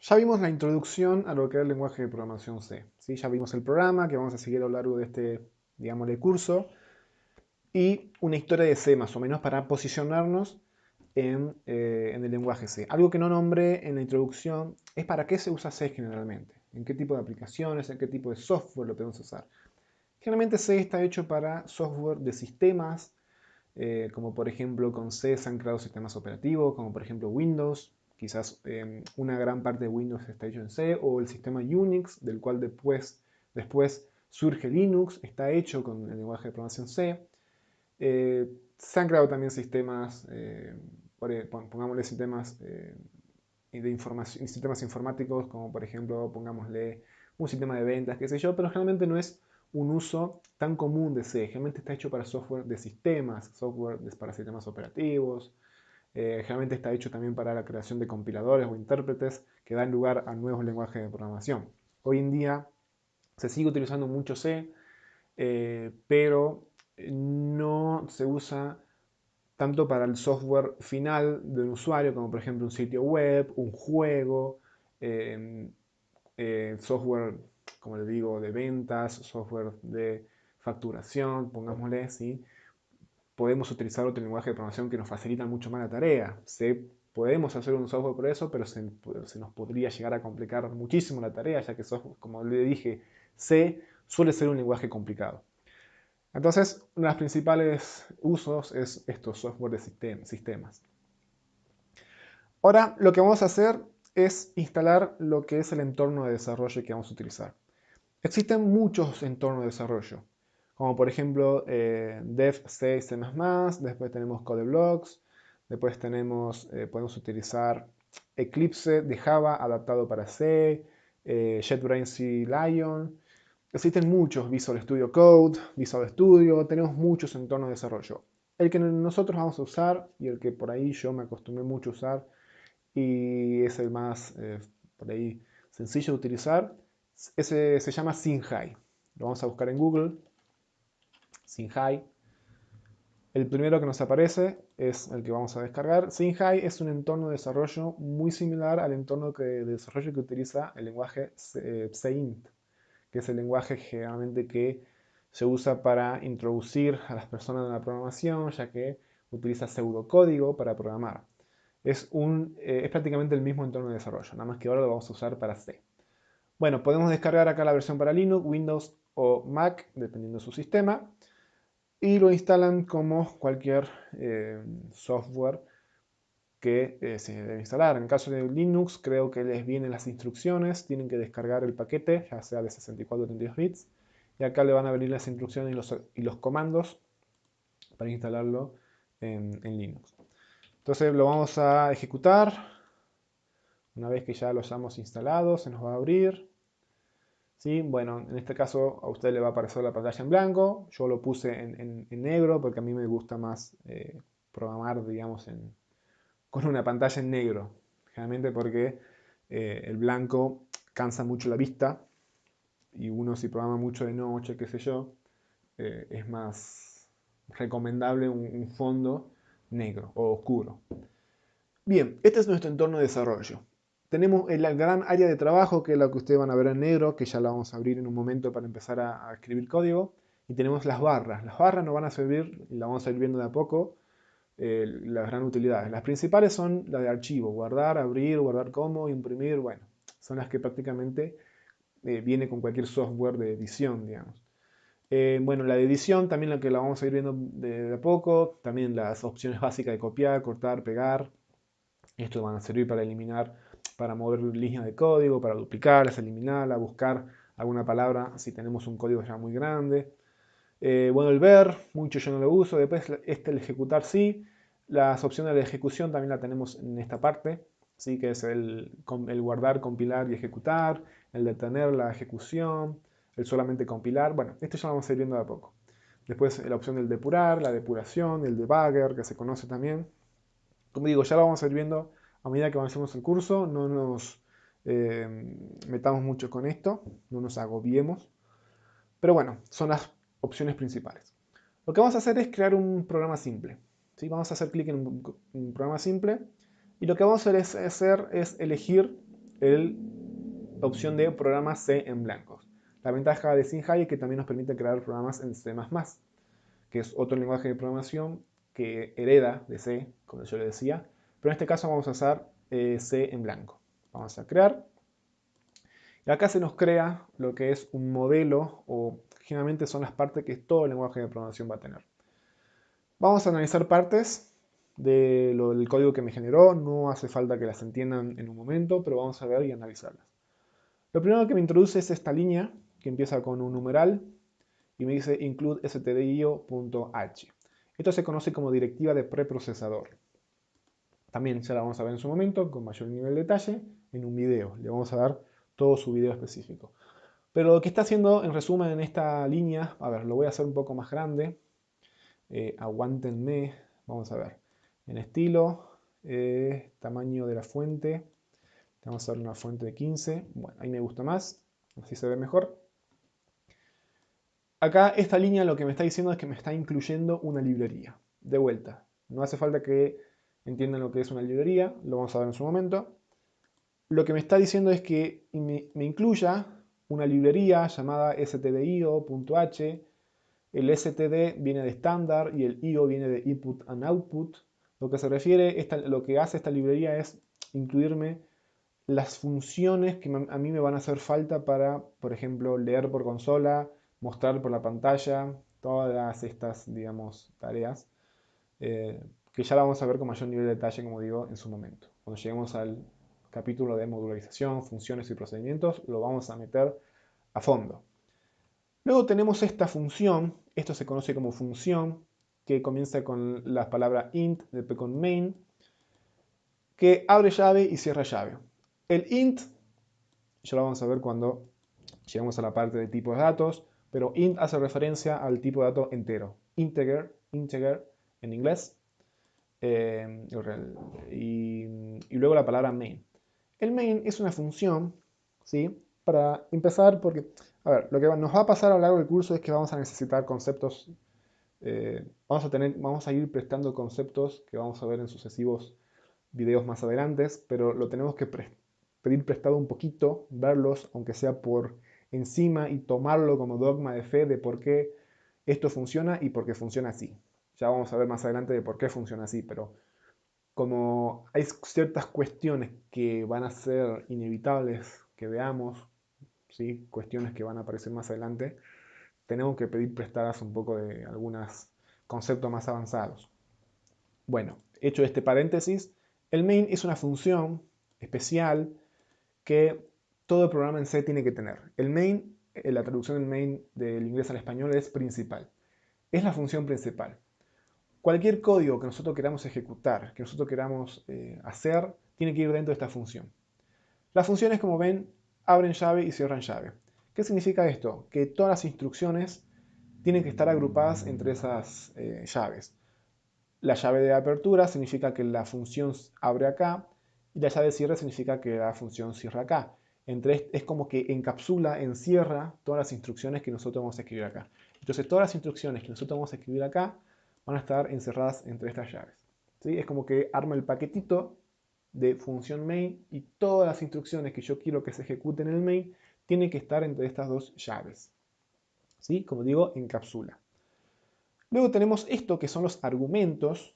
Ya vimos la introducción a lo que es el lenguaje de programación C. ¿Sí? Ya vimos el programa que vamos a seguir a lo largo de este, digámosle, curso y una historia de C más o menos para posicionarnos en el lenguaje C. Algo que no nombré en la introducción es para qué se usa C generalmente, en qué tipo de aplicaciones, en qué tipo de software lo podemos usar. Generalmente C está hecho para software de sistemas, como por ejemplo con C se han creado sistemas operativos, como por ejemplo Windows, quizás una gran parte de Windows está hecho en C, o el sistema Unix, del cual después surge Linux, está hecho con el lenguaje de programación C. Se han creado también sistemas, pongámosle sistemas de información, sistemas informáticos, como por ejemplo, pongámosle un sistema de ventas, qué sé yo, pero generalmente no es un uso tan común de C. Generalmente está hecho para software de sistemas, para sistemas operativos. Generalmente está hecho también para la creación de compiladores o intérpretes que dan lugar a nuevos lenguajes de programación. Hoy en día se sigue utilizando mucho C, pero no se usa tanto para el software final de un usuario, como por ejemplo un sitio web, un juego, eh, software, como les digo, de ventas, software de facturación, pongámosle, ¿sí? Podemos utilizar otro lenguaje de programación que nos facilita mucho más la tarea. Podemos hacer un software por eso, pero se nos podría llegar a complicar muchísimo la tarea, ya que, como le dije, C suele ser un lenguaje complicado. Entonces, uno de los principales usos es estos software de sistemas. Ahora, lo que vamos a hacer es instalar lo que es el entorno de desarrollo que vamos a utilizar. Existen muchos entornos de desarrollo, como por ejemplo Dev C y C++, después tenemos CodeBlocks, después podemos utilizar Eclipse de Java adaptado para C, JetBrains C Lion. Existen muchos, Visual Studio Code, Visual Studio, tenemos muchos entornos de desarrollo. El que nosotros vamos a usar y el que por ahí yo me acostumbré mucho a usar y es el más por ahí sencillo de utilizar, ese se llama Sinhai. Lo vamos a buscar en Google, Sinhai. El primero que nos aparece es el que vamos a descargar. Sinhai es un entorno de desarrollo muy similar al entorno de desarrollo que utiliza el lenguaje Ceint, que es el lenguaje generalmente que se usa para introducir a las personas en la programación, ya que utiliza pseudocódigo para programar. Es prácticamente el mismo entorno de desarrollo, nada más que ahora lo vamos a usar para C. Bueno, podemos descargar acá la versión para Linux, Windows o Mac, dependiendo de su sistema, y lo instalan como cualquier software que se debe instalar. En el caso de Linux, creo que les vienen las instrucciones, tienen que descargar el paquete, ya sea de 64 o 32 bits, y acá le van a venir las instrucciones y los comandos para instalarlo en Linux. Entonces lo vamos a ejecutar. Una vez que ya lo hayamos instalado, se nos va a abrir. ¿Sí? Bueno, en este caso a usted le va a aparecer la pantalla en blanco. Yo lo puse en negro porque a mí me gusta más programar, digamos, con una pantalla en negro. Generalmente porque el blanco cansa mucho la vista y uno si programa mucho de noche, qué sé yo, es más recomendable un fondo negro o oscuro. Bien, este es nuestro entorno de desarrollo. Tenemos la gran área de trabajo, que es la que ustedes van a ver en negro, que ya la vamos a abrir en un momento para empezar a escribir código. Y tenemos las barras. Las barras nos van a servir, y la vamos a ir viendo de a poco, las gran utilidades. Las principales son las de archivo, guardar, abrir, guardar como, imprimir, bueno, son las que prácticamente viene con cualquier software de edición, digamos. Bueno, la de edición también la que la vamos a ir viendo de a poco, también las opciones básicas de copiar, cortar, pegar, esto van a servir para eliminar, para mover líneas de código, para duplicarlas, eliminarlas, buscar alguna palabra si tenemos un código ya muy grande. Bueno, el ver, mucho yo no lo uso. Después el ejecutar sí. Las opciones de ejecución también la tenemos en esta parte, ¿sí? Que es el guardar, compilar y ejecutar, el detener la ejecución, el solamente compilar. Bueno, esto ya lo vamos a ir viendo de a poco. Después la opción del depurar, la depuración, el debugger, que se conoce también. Como digo, ya lo vamos a ir viendo a medida que avancemos el curso, no nos eh, metamos mucho con esto, no nos agobiemos, pero bueno, son las opciones principales. Lo que vamos a hacer es crear un programa simple. ¿Sí? Vamos a hacer clic en un programa simple y lo que vamos a hacer es elegir la opción de programas C en blancos. La ventaja de SymHi es que también nos permite crear programas en C++, que es otro lenguaje de programación que hereda de C, como yo le decía, pero en este caso vamos a usar C en blanco. Vamos a crear. Y acá se nos crea lo que es un modelo, o generalmente son las partes que todo el lenguaje de programación va a tener. Vamos a analizar partes del código que me generó. No hace falta que las entiendan en un momento, pero vamos a ver y analizarlas. Lo primero que me introduce es esta línea que empieza con un numeral y me dice include stdio.h. Esto se conoce como directiva de preprocesador. También ya la vamos a ver en su momento con mayor nivel de detalle en un video. Le vamos a dar todo su video específico. Pero lo que está haciendo en resumen en esta línea, a ver, lo voy a hacer un poco más grande. Aguántenme, vamos a ver. En estilo, tamaño de la fuente. Vamos a darle una fuente de 15. Bueno, ahí me gusta más, así se ve mejor. Acá esta línea lo que me está diciendo es que me está incluyendo una librería. De vuelta, no hace falta que entiendan lo que es una librería, lo vamos a ver en su momento. Lo que me está diciendo es que me incluya una librería llamada stdio.h. El std viene de estándar y el io viene de input and output. Lo que se refiere, lo que hace esta librería es incluirme las funciones que a mí me van a hacer falta para, por ejemplo, leer por consola, mostrar por la pantalla, todas estas, digamos, tareas, que ya la vamos a ver con mayor nivel de detalle, como digo, en su momento. Cuando lleguemos al capítulo de modularización, funciones y procedimientos, lo vamos a meter a fondo. Luego tenemos esta función, esto se conoce como función, que comienza con la palabra int, después con main, que abre llave y cierra llave. El int, ya lo vamos a ver cuando lleguemos a la parte de tipos de datos, pero int hace referencia al tipo de dato entero, integer en inglés, y luego la palabra main. El main es una función, ¿sí? Para empezar, porque, a ver, lo que nos va a pasar a lo largo del curso es que vamos a necesitar conceptos, vamos a ir prestando conceptos que vamos a ver en sucesivos videos más adelante, pero lo tenemos que pedir prestado un poquito, verlos, aunque sea por encima, y tomarlo como dogma de fe de por qué esto funciona y por qué funciona así. Ya vamos a ver más adelante de por qué funciona así, pero como hay ciertas cuestiones que van a ser inevitables que veamos, ¿sí? Cuestiones que van a aparecer más adelante, tenemos que pedir prestadas un poco de algunos conceptos más avanzados. Bueno, hecho este paréntesis, el main es una función especial que todo programa en C tiene que tener. El main, la traducción del main del inglés al español es principal. Es la función principal. Cualquier código que nosotros queramos ejecutar, que nosotros queramos hacer, tiene que ir dentro de esta función. Las funciones, como ven, abren llave y cierran llave. ¿Qué significa esto? Que todas las instrucciones tienen que estar agrupadas entre esas llaves. La llave de apertura significa que la función abre acá, y la llave de cierre significa que la función cierra acá. Es como que encapsula, encierra todas las instrucciones que nosotros vamos a escribir acá. Entonces todas las instrucciones que nosotros vamos a escribir acá van a estar encerradas entre estas llaves. ¿Sí? Es como que arma el paquetito de función main y todas las instrucciones que yo quiero que se ejecuten en el main tienen que estar entre estas dos llaves. ¿Sí? Como digo, encapsula. Luego tenemos esto que son los argumentos,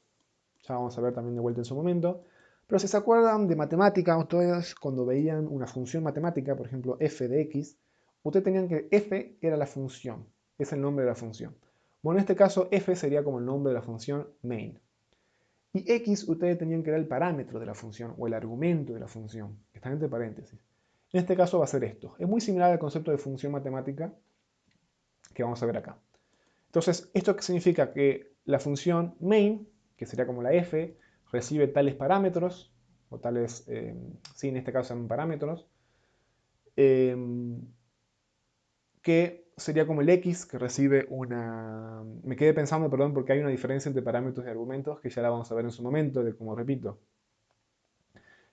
ya vamos a ver también de vuelta en su momento, pero si se acuerdan de matemática, ustedes cuando veían una función matemática, por ejemplo f de x, ustedes tenían que f era la función, es el nombre de la función. Bueno, en este caso f sería como el nombre de la función main. Y x ustedes tenían que era el parámetro de la función o el argumento de la función, que está entre paréntesis. En este caso va a ser esto. Es muy similar al concepto de función matemática que vamos a ver acá. Entonces, ¿esto qué significa? Que la función main, que sería como la f, recibe tales parámetros, o tales, sí, en este caso son parámetros, eh, que sería como el x, que recibe una... Me quedé pensando, perdón, porque hay una diferencia entre parámetros y argumentos, que ya la vamos a ver en su momento, de como repito.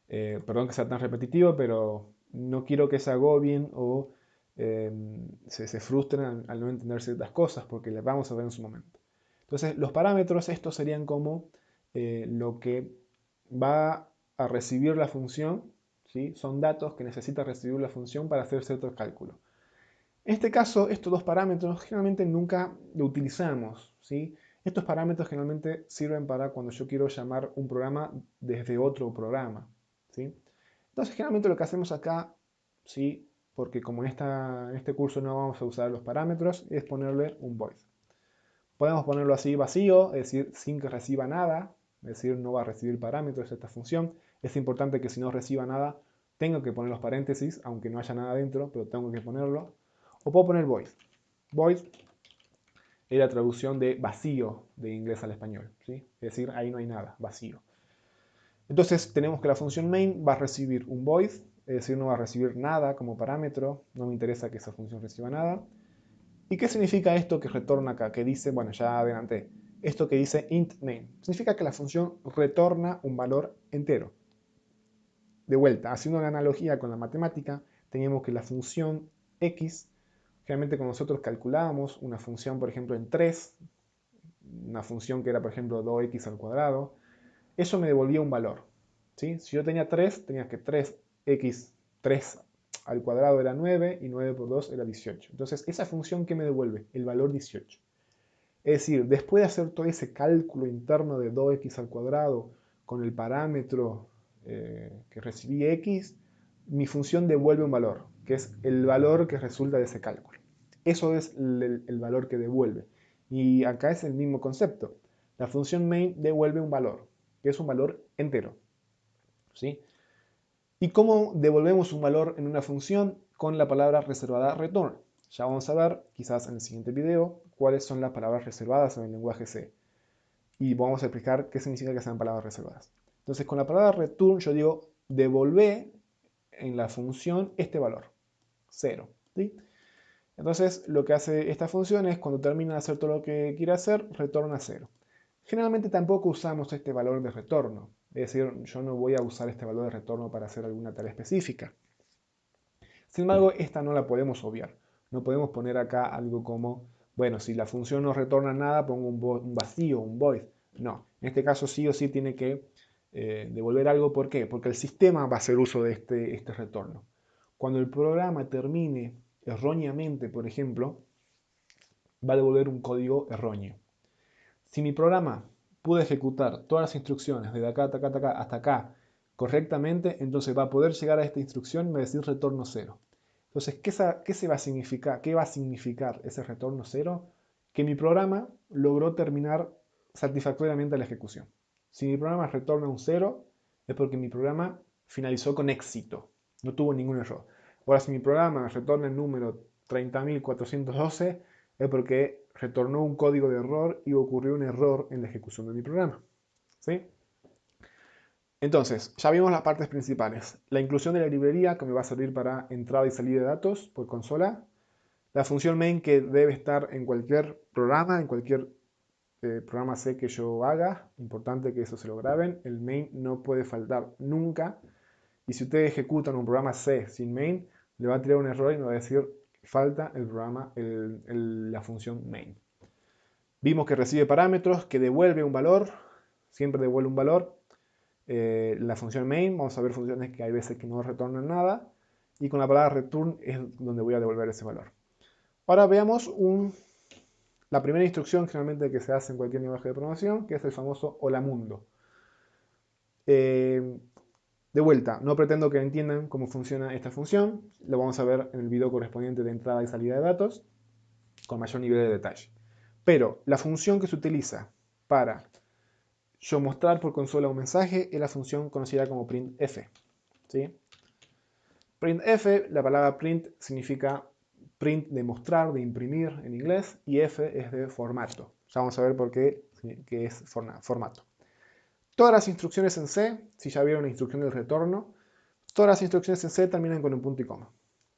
Perdón que sea tan repetitivo, pero no quiero que se agobien o se frustren al no entender ciertas cosas, porque las vamos a ver en su momento. Entonces, los parámetros, estos serían como lo que va a recibir la función, ¿sí? Son datos que necesita recibir la función para hacer cierto cálculo. En este caso, estos dos parámetros generalmente nunca lo utilizamos, ¿sí? Estos parámetros generalmente sirven para cuando yo quiero llamar un programa desde otro programa, ¿sí? Entonces, generalmente lo que hacemos acá, ¿sí? Porque como en este curso no vamos a usar los parámetros, es ponerle un void. Podemos ponerlo así vacío, es decir, sin que reciba nada, es decir, no va a recibir parámetros esta función. Es importante que si no reciba nada, tengo que poner los paréntesis, aunque no haya nada dentro, pero tengo que ponerlo. O puedo poner void. Void es la traducción de vacío de inglés al español, ¿sí? Es decir, ahí no hay nada, vacío. Entonces tenemos que la función main va a recibir un void, es decir, no va a recibir nada como parámetro, no me interesa que esa función reciba nada. ¿Y qué significa esto que retorna acá? Que dice, bueno, ya adelanté, esto que dice int name. Significa que la función retorna un valor entero. De vuelta, haciendo una analogía con la matemática, teníamos que la función x, generalmente cuando nosotros calculábamos una función, por ejemplo, en 3, una función que era, por ejemplo, 2x al cuadrado, eso me devolvía un valor. ¿Sí? Si yo tenía 3, tenía que 3x, 3 al cuadrado era 9 y 9 por 2 era 18. Entonces, esa función que me devuelve el valor 18. Es decir, después de hacer todo ese cálculo interno de 2x al cuadrado con el parámetro que recibí x, mi función devuelve un valor, que es el valor que resulta de ese cálculo. Eso es el valor que devuelve. Y acá es el mismo concepto. La función main devuelve un valor, que es un valor entero. ¿Sí? ¿Y cómo devolvemos un valor en una función? Con la palabra reservada return. Ya vamos a ver, quizás en el siguiente video, cuáles son las palabras reservadas en el lenguaje C. Y vamos a explicar qué significa que sean palabras reservadas. Entonces, con la palabra return yo digo, devolvé en la función este valor, 0. ¿Sí? Entonces, lo que hace esta función es, cuando termina de hacer todo lo que quiere hacer, retorna 0. Generalmente tampoco usamos este valor de retorno. Es decir, yo no voy a usar este valor de retorno para hacer alguna tarea específica. Sin embargo, esta no la podemos obviar. No podemos poner acá algo como, bueno, si la función no retorna nada, pongo un vacío, un void. No, en este caso sí o sí tiene que devolver algo. ¿Por qué? Porque el sistema va a hacer uso de este retorno. Cuando el programa termine erróneamente, por ejemplo, va a devolver un código erróneo. Si mi programa pudo ejecutar todas las instrucciones desde acá, hasta acá correctamente, entonces va a poder llegar a esta instrucción y va a decir retorno 0. Entonces, ¿qué va a significar? ¿Qué va a significar ese retorno 0? Que mi programa logró terminar satisfactoriamente la ejecución. Si mi programa retorna un 0, es porque mi programa finalizó con éxito, no tuvo ningún error. Ahora, si mi programa retorna el número 30.412, es porque retornó un código de error y ocurrió un error en la ejecución de mi programa. ¿Sí? Entonces, ya vimos las partes principales. La inclusión de la librería, que me va a servir para entrada y salida de datos por consola. La función main, que debe estar en cualquier programa, en cualquier programa C que yo haga. Importante que eso se lo graben. El main no puede faltar nunca. Y si ustedes ejecutan un programa C sin main, le va a tirar un error y me va a decir falta el programa, la función main. Vimos que recibe parámetros, que devuelve un valor, siempre devuelve un valor. La función main, vamos a ver funciones que hay veces que no retornan nada. Y con la palabra return es donde voy a devolver ese valor. Ahora veamos la primera instrucción generalmente que se hace en cualquier lenguaje de programación, que es el famoso hola mundo. De vuelta, no pretendo que entiendan cómo funciona esta función, lo vamos a ver en el video correspondiente de entrada y salida de datos, con mayor nivel de detalle. Pero la función que se utiliza para yo mostrar por consola un mensaje es la función conocida como printf. ¿Sí? Printf, la palabra print significa print de mostrar, de imprimir en inglés, y f es de formato. Ya vamos a ver por qué, que es formato. Todas las instrucciones en C, si ya vieron la instrucción del retorno, todas las instrucciones en C terminan con un punto y coma.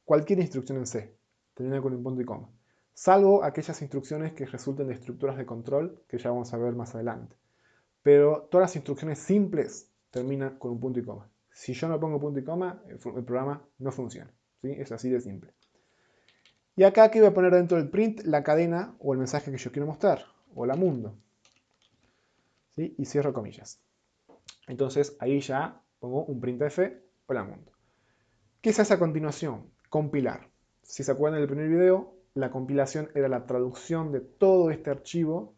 Cualquier instrucción en C termina con un punto y coma, salvo aquellas instrucciones que resulten de estructuras de control, que ya vamos a ver más adelante. Pero todas las instrucciones simples terminan con un punto y coma. Si yo no pongo punto y coma, el programa no funciona. ¿Sí? Es así de simple. Y acá, ¿qué voy a poner dentro del print? La cadena o el mensaje que yo quiero mostrar. Hola mundo. ¿Sí? Y cierro comillas. Entonces ahí ya pongo un printf, hola mundo. ¿Qué se hace a continuación? Compilar. Si se acuerdan del primer video, la compilación era la traducción de todo este archivo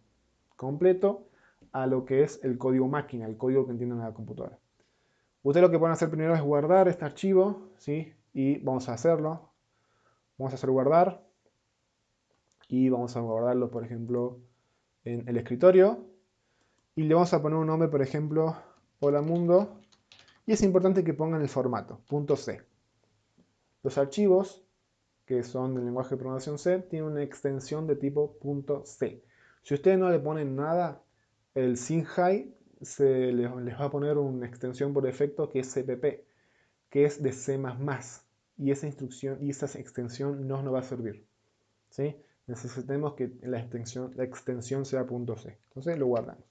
completo a lo que es el código máquina, el código que entienden en la computadora. Ustedes lo que pueden hacer primero es guardar este archivo, ¿sí? Y vamos a hacerlo. Vamos a hacer guardar y vamos a guardarlo, por ejemplo, en el escritorio y le vamos a poner un nombre, por ejemplo, hola mundo, y es importante que pongan el formato, .c. Los archivos que son del lenguaje de programación C tienen una extensión de tipo .c. Si ustedes no le ponen nada, el SYNHI les va a poner una extensión por defecto que es CPP, que es de C++, y esa instrucción y esa extensión no nos va a servir, ¿sí? Necesitamos que la extensión sea .c. Entonces lo guardamos.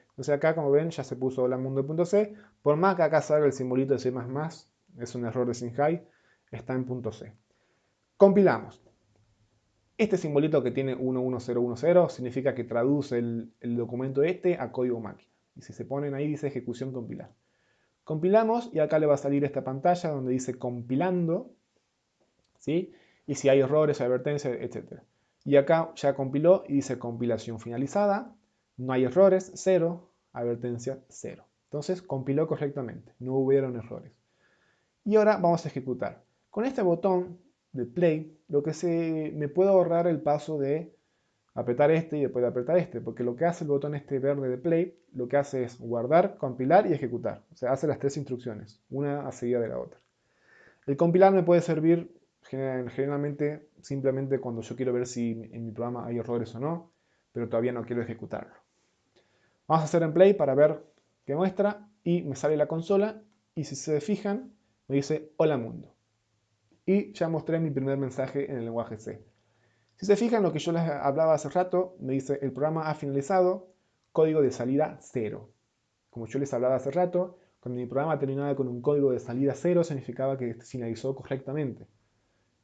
Entonces acá, como ven, ya se puso hola mundo.c. Por más que acá salga el simbolito de C++, es un error de SYNHI, está en .c. Compilamos. Este simbolito que tiene 11010 significa que traduce el documento este a código máquina. Y si se ponen ahí dice ejecución compilar. Compilamos y acá le va a salir esta pantalla donde dice compilando, ¿sí? Y si hay errores, advertencias, etc. Y acá ya compiló y dice compilación finalizada, no hay errores, 0, advertencia 0. Entonces compiló correctamente, no hubieron errores. Y ahora vamos a ejecutar. Con este botón de play, me puedo ahorrar el paso de apretar este y después de apretar este, porque lo que hace el botón este verde de play, lo que hace es guardar, compilar y ejecutar. O sea, hace las tres instrucciones, una a seguida de la otra. El compilar me puede servir generalmente simplemente cuando yo quiero ver si en mi programa hay errores o no, pero todavía no quiero ejecutarlo. Vamos a hacer en play para ver qué muestra y me sale la consola y si se fijan me dice hola mundo. Y ya mostré mi primer mensaje en el lenguaje C. Si se fijan lo que yo les hablaba hace rato, me dice el programa ha finalizado, código de salida 0. Como yo les hablaba hace rato, cuando mi programa terminaba con un código de salida 0 significaba que finalizó correctamente.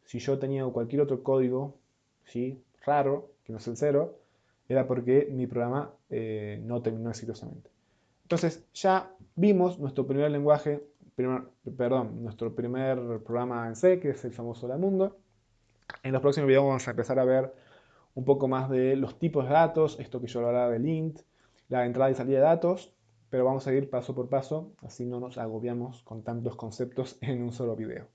Si yo tenía cualquier otro código, ¿sí?, raro, que no es el 0, era porque mi programa no terminó exitosamente. Entonces ya vimos nuestro primer lenguaje, nuestro primer programa en C, que es el famoso Lamundo. En los próximos videos vamos a empezar a ver un poco más de los tipos de datos, esto que yo hablaba del int, la entrada y salida de datos, pero vamos a ir paso por paso, así no nos agobiamos con tantos conceptos en un solo video.